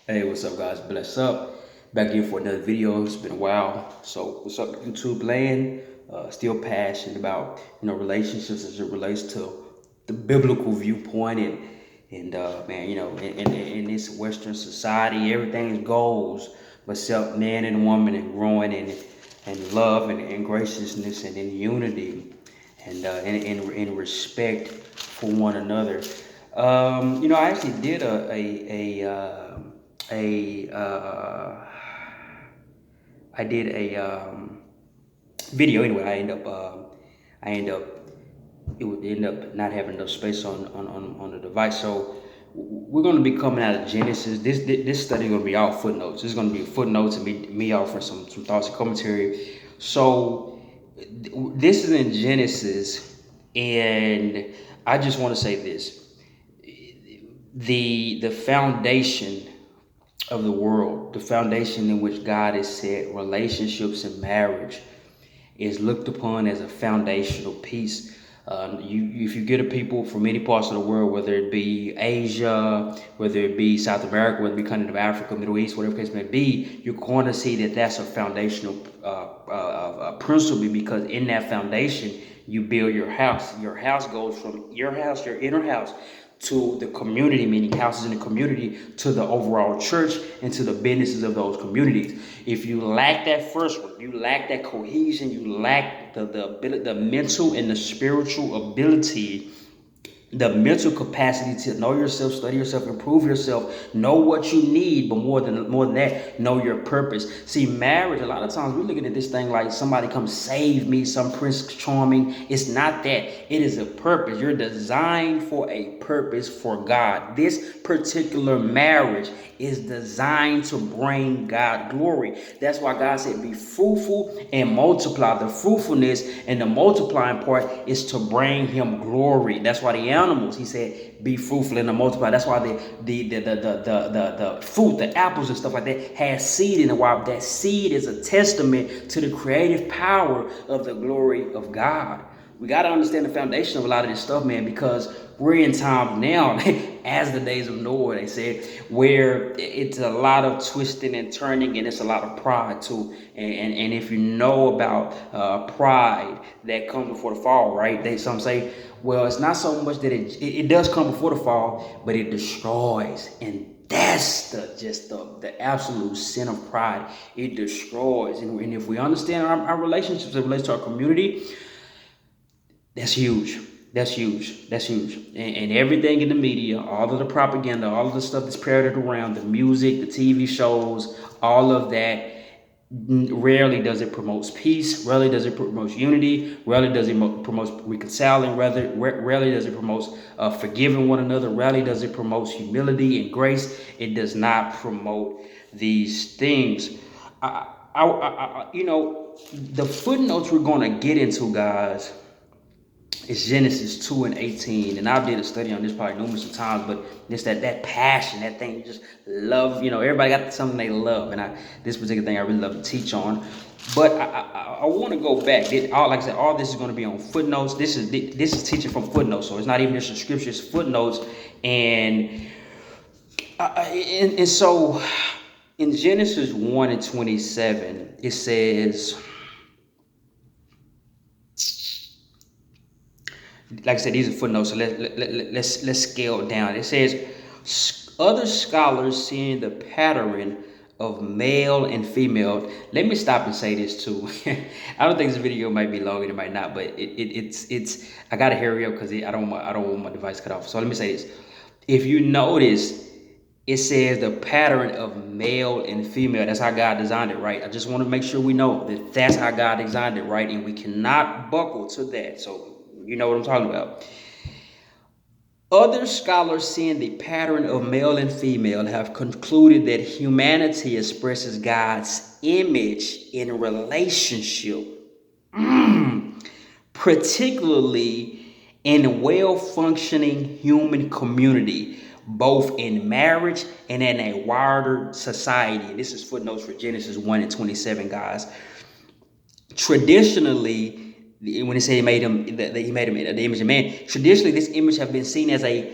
Hey, what's up, guys? Bless up. Back here for another video. It's been a while. So, what's up, YouTube land? Still passionate about relationships as it relates to the biblical viewpoint and man, in this Western society, everything goes but self man and woman and growing and love and graciousness and in unity and in respect for one another. I actually did a I did a video anyway. I end up it would end up not having enough space on the device. So we're going to be coming out of Genesis. This study is going to be all footnotes. This is going to be footnotes and me offering some thoughts and commentary. So this is in Genesis, and I just want to say this: the foundation of the world, the foundation in which God has set relationships and marriage, is looked upon as a foundational piece. If you get a people from many parts of the world, whether it be Asia, whether it be South America, whether it be countries of Africa, Middle East, whatever case may be, you're going to see that that's a foundational principle, because in that foundation, you build your house. Your house goes from your house, your inner house, to the community, meaning houses in the community, to the overall church, and to the businesses of those communities. If you lack that first one, you lack that cohesion, you lack the mental and the spiritual ability, the mental capacity to know yourself, study yourself, improve yourself, know what you need, but more than that, know your purpose. See, marriage, a lot of times we're looking at this thing like somebody come save me, some Prince Charming. It's not that. It is a purpose. You're designed for a purpose for God. This particular marriage is designed to bring God glory. That's why God said, be fruitful and multiply. The fruitfulness and the multiplying part is to bring him glory. That's why the animals, he said, be fruitful and multiply. That's why the fruit, the apples and stuff like that, has seed in it. Why that seed is a testament to the creative power of the glory of God. We got to understand the foundation of a lot of this stuff, man, because we're in times now, as the days of Noah, they said, where it's a lot of twisting and turning, and it's a lot of pride too. And if you know about pride that comes before the fall, right? Some say, well, it's not so much that it does come before the fall, but it destroys. And that's the absolute sin of pride. It destroys. And if we understand our relationships that relates to our community, that's huge. That's huge. That's huge. And everything in the media, all of the propaganda, all of the stuff that's parroted around, the music, the TV shows, all of that, rarely does it promote peace. Rarely does it promote unity. Rarely does it promote reconciling. Rarely does it promote forgiving one another. Rarely does it promote humility and grace. It does not promote these things. The footnotes we're going to get into, guys, it's Genesis 2 and 18. And I did a study on this probably numerous times, but it's that passion, that thing you just love. Everybody got something they love. And this particular thing I really love to teach on. But I want to go back. Like I said, all this is going to be on footnotes. This is teaching from footnotes. So it's not even just a scripture, it's footnotes. And so in Genesis 1 and 27, it says, like I said, these are footnotes, so let's scale down. It says, other scholars seeing the pattern of male and female. Let me stop and say this too. I don't think this video might be long, and it might not, but it's. I gotta hurry up because I don't want my device cut off. So let me say this. If you notice, it says the pattern of male and female. That's how God designed it, right? I just want to make sure we know that that's how God designed it, right? And we cannot buckle to that. So you know what I'm talking about. Other scholars seeing the pattern of male and female have concluded that humanity expresses God's image in relationship, particularly in well-functioning human community, both in marriage and in a wider society. And this is footnotes for Genesis 1 and 27, guys. Traditionally, when he made him, that he made him in the image of man, traditionally this image have been seen as a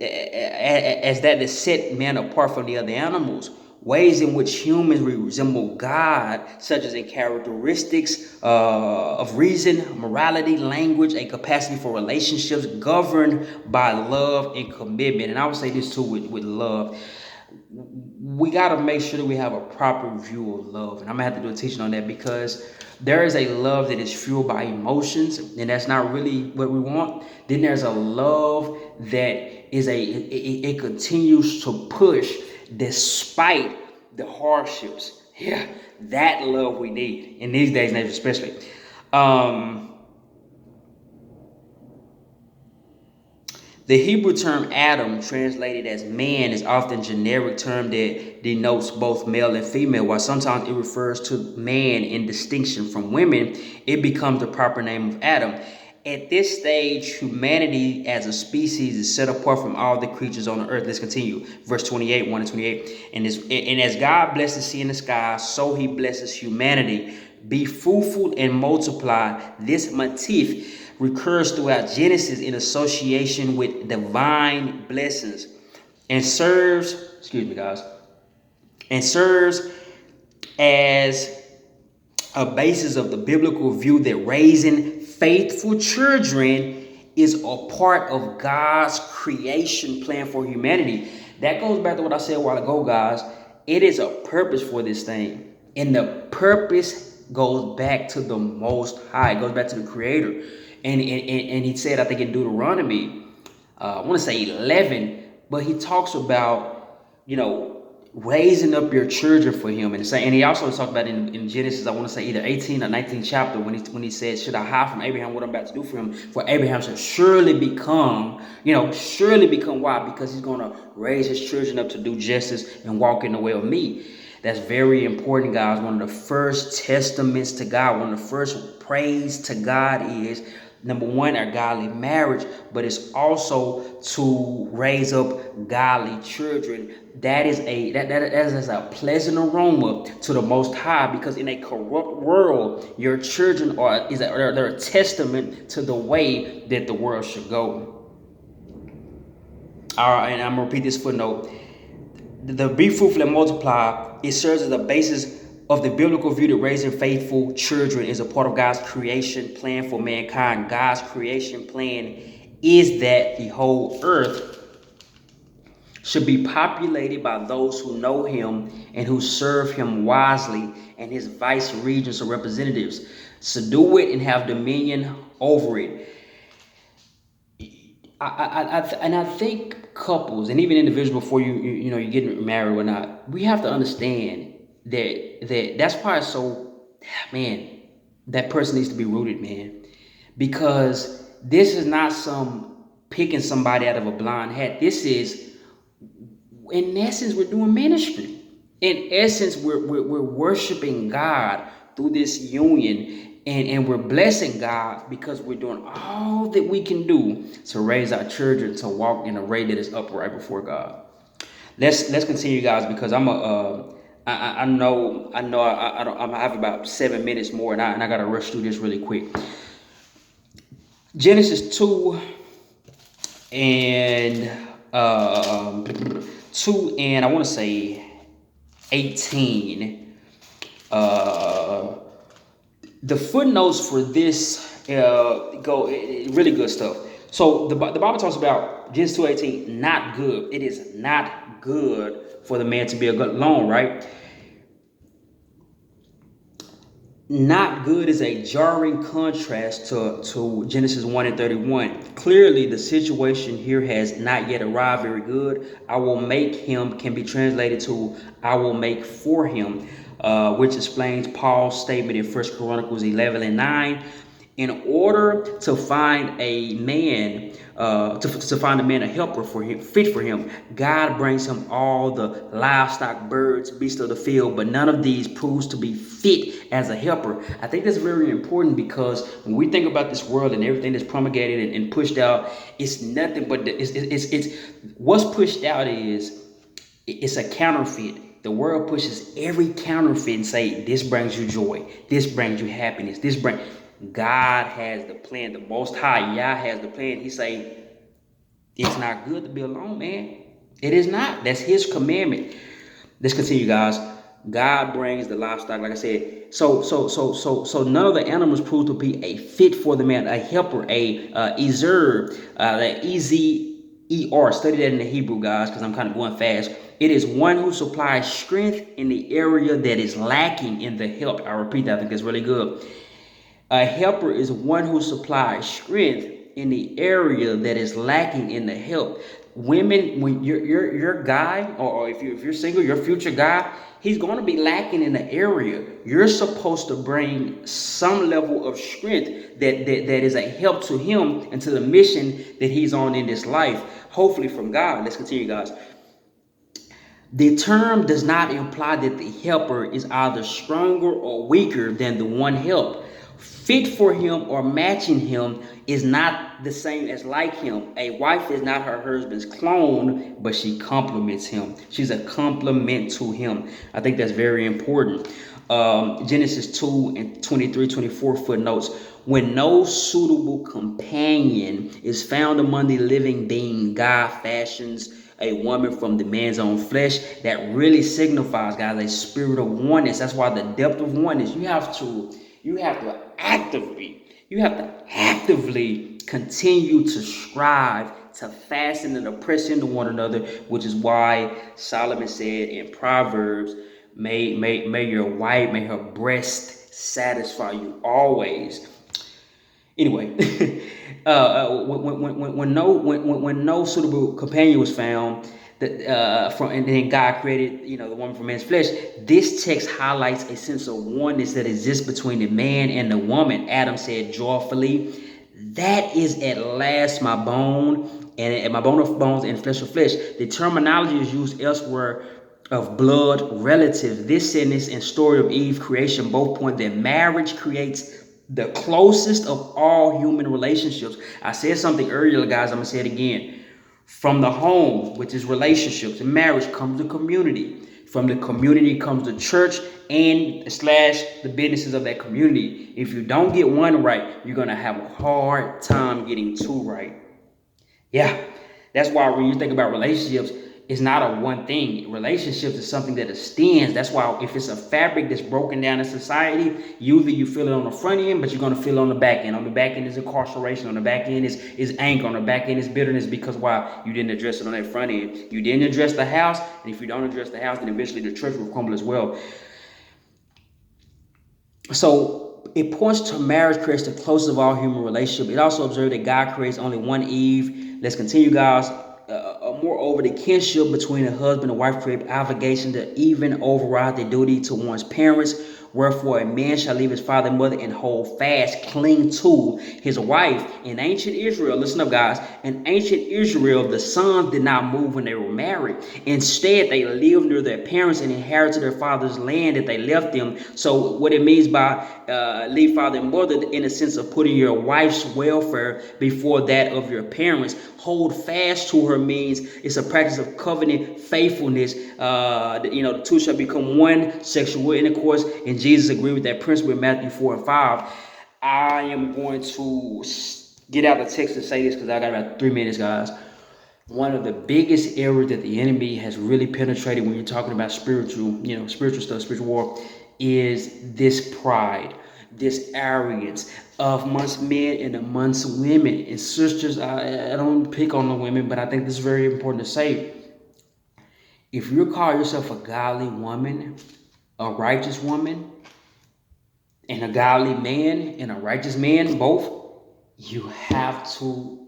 as that is set man apart from the other animals. Ways in which humans resemble God, such as in characteristics of reason, morality, language, a capacity for relationships governed by love and commitment. And I would say this too with love. We got to make sure that we have a proper view of love. And I'm going to have to do a teaching on that, because there is a love that is fueled by emotions, and that's not really what we want. Then there's a love that is it continues to push despite the hardships. Yeah, that love we need in these days, especially. The Hebrew term Adam, translated as man, is often a generic term that denotes both male and female. While sometimes it refers to man in distinction from women, it becomes the proper name of Adam. At this stage, humanity as a species is set apart from all the creatures on the earth. Let's continue. Verse 28, 1 and 28. And as God blesses the sea and the sky, so he blesses humanity. Be fruitful and multiply. This motif recurs throughout Genesis in association with divine blessings and serves, and serves as a basis of the biblical view that raising faithful children is a part of God's creation plan for humanity. That goes back to what I said a while ago, guys. It is a purpose for this thing. And the purpose goes back to the Most High. It goes back to the Creator. And he said, I think in Deuteronomy, I want to say 11, but he talks about, raising up your children for him. And he also talked about in Genesis, I want to say either 18 or 19th chapter, when he said, should I hide from Abraham what I'm about to do for him? For Abraham shall surely become why? Because he's going to raise his children up to do justice and walk in the way of me. That's very important, guys. One of the first testaments to God, one of the first praise to God is, number one, our godly marriage, but it's also to raise up godly children. That is a pleasant aroma to the Most High, because in a corrupt world, your children they're a testament to the way that the world should go. All right, and I'm gonna repeat this footnote. The be fruitful and multiply, it serves as the basis of the biblical view that raising faithful children is a part of God's creation plan for mankind. God's creation plan is that the whole earth should be populated by those who know him and who serve him wisely, and his vice regents or representatives. Subdue it and have dominion over it. I think couples and even individuals, before you get married or not, we have to understand that's why it's so, man, that person needs to be rooted, man, because this is not some picking somebody out of a blind hat. This is, in essence, we're doing ministry. In essence, we're worshiping God through this union. And we're blessing God because we're doing all that we can do to raise our children to walk in a way that is upright before God. Let's continue, guys, because I have about 7 minutes more, and I gotta rush through this really quick. Genesis 2 and I want to say 18. The footnotes for this go really good stuff. So the Bible talks about Genesis 2:18, not good. It is not good for the man to be alone, right? Not good is a jarring contrast to Genesis 1:31. Clearly, the situation here has not yet arrived very good. I will make him can be translated to I will make for him, which explains Paul's statement in 1 Chronicles 11:9. In order to find a man, to find a man a helper for him, fit for him, God brings him all the livestock, birds, beasts of the field, but none of these proves to be fit as a helper. I think that's very important, because when we think about this world and everything that's promulgated and pushed out, it's nothing but it's what's pushed out it's a counterfeit. The world pushes every counterfeit and say, this brings you joy, this brings you happiness, God has the plan. The Most High, Yah, has the plan. He say, It's not good to be alone, man. It is not. That's his commandment. Let's continue, guys. God brings the livestock, like I said. So none of the animals proved to be a fit for the man, a helper, a ezer, the ezer. Study that in the Hebrew, guys, because I'm kind of going fast. It is one who supplies strength in the area that is lacking in the help. I repeat that. I think that's really good. A helper is one who supplies strength in the area that is lacking in the help. Women, when your guy, or if you're single, your future guy, he's going to be lacking in the area. You're supposed to bring some level of strength that is a help to him and to the mission that he's on in this life. Hopefully from God. Let's continue, guys. The term does not imply that the helper is either stronger or weaker than the one helped. Fit for him or matching him is not the same as like him. A wife is not her husband's clone, but she complements him. She's a complement to him. I think that's very important. Genesis 2 and 23, 24 footnotes. When no suitable companion is found among the living beings, God fashions a woman from the man's own flesh. That really signifies, guys, a spirit of oneness. That's why the depth of oneness, you have to actively continue to strive to fasten and press into one another, which is why Solomon said in Proverbs, may your wife, may her breast satisfy you always. Anyway, when no suitable companion was found, and then God created, the woman from man's flesh. This text highlights a sense of oneness that exists between the man and the woman. Adam said joyfully, "That is at last my bone, and my bone of bones and flesh of flesh." The terminology is used elsewhere of blood relatives. This sentence and story of Eve creation both point that marriage creates the closest of all human relationships. I said something earlier, guys. I'm gonna say it again. From the home, which is relationships and marriage, comes the community. From the community comes the church and / the businesses of that community. If you don't get one right, you're gonna have a hard time getting two right. Yeah, that's why when you think about relationships, it's not a one thing. Relationships is something that extends. That's why if it's a fabric that's broken down in society, usually you feel it on the front end, but you're going to feel it on the back end. On the back end is incarceration. On the back end is anger. On the back end is bitterness, because why? You didn't address it on that front end. You didn't address the house, and if you don't address the house, then eventually the church will crumble as well. So it points to marriage creates the closest of all human relationships. It also observed that God creates only one Eve. Let's continue, guys. Moreover, the kinship between a husband and wife create obligation to even override the duty to one's parents. Wherefore, a man shall leave his father and mother and hold fast, cling to his wife. In ancient Israel, listen up, guys. In ancient Israel, the sons did not move when they were married. Instead, they lived near their parents and inherited their father's land that they left them. So, what it means by leave father and mother, in a sense of putting your wife's welfare before that of your parents. Hold fast to her means it's a practice of covenant faithfulness. The two shall become one. Sexual intercourse, and Jesus agreed with that principle in Matthew 4 and 5. I am going to get out the text and say this because I got about 3 minutes, guys. One of the biggest areas that the enemy has really penetrated when you're talking about spiritual stuff, spiritual war, is this pride, this arrogance amongst men and amongst women. And sisters, I don't pick on the women, but I think this is very important to say. If you call yourself a godly woman, a righteous woman, and a godly man and a righteous man, both, you have to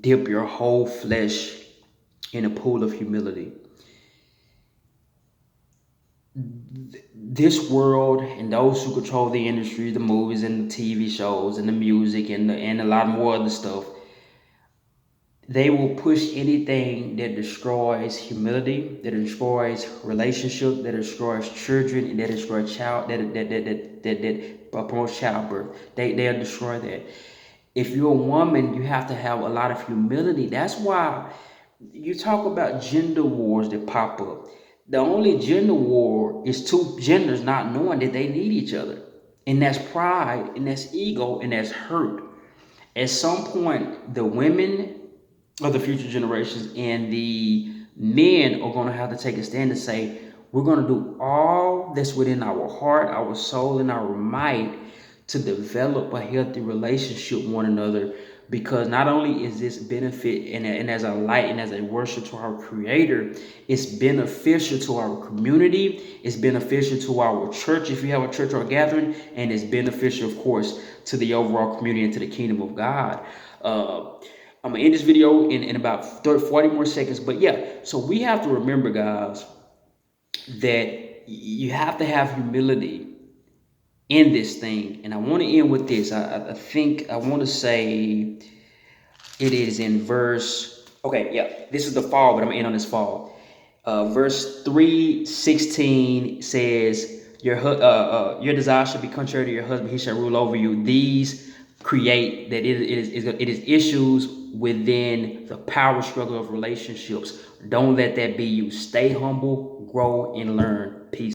dip your whole flesh in a pool of humility. This world and those who control the industry, the movies and the TV shows and the music and a lot more other stuff, they will push anything that destroys humility, that destroys relationship, that destroys children, and that destroys that promotes childbirth. They'll destroy that. If you're a woman, you have to have a lot of humility. That's why you talk about gender wars that pop up. The only gender war is two genders not knowing that they need each other. And that's pride, and that's ego, and that's hurt. At some point, the women of the future generations, and the men are going to have to take a stand and say, we're going to do all that's within our heart, our soul, and our might to develop a healthy relationship with one another, because not only is this benefit and as a light and as a worship to our creator, it's beneficial to our community, it's beneficial to our church if you have a church or a gathering, and it's beneficial, of course, to the overall community and to the kingdom of God. I'm gonna end this video in about 30, 40 more seconds, but yeah, so we have to remember, guys, that you have to have humility in this thing. And I want to end with this. I think I want to say it is in verse. Okay, yeah, this is the fall, but I'm gonna end on this fall. Verse 3:16 says, your desire should be contrary to your husband; he shall rule over you. These create that it is issues within the power struggle of relationships. Don't let that be you. Stay humble, grow, and learn. Peace.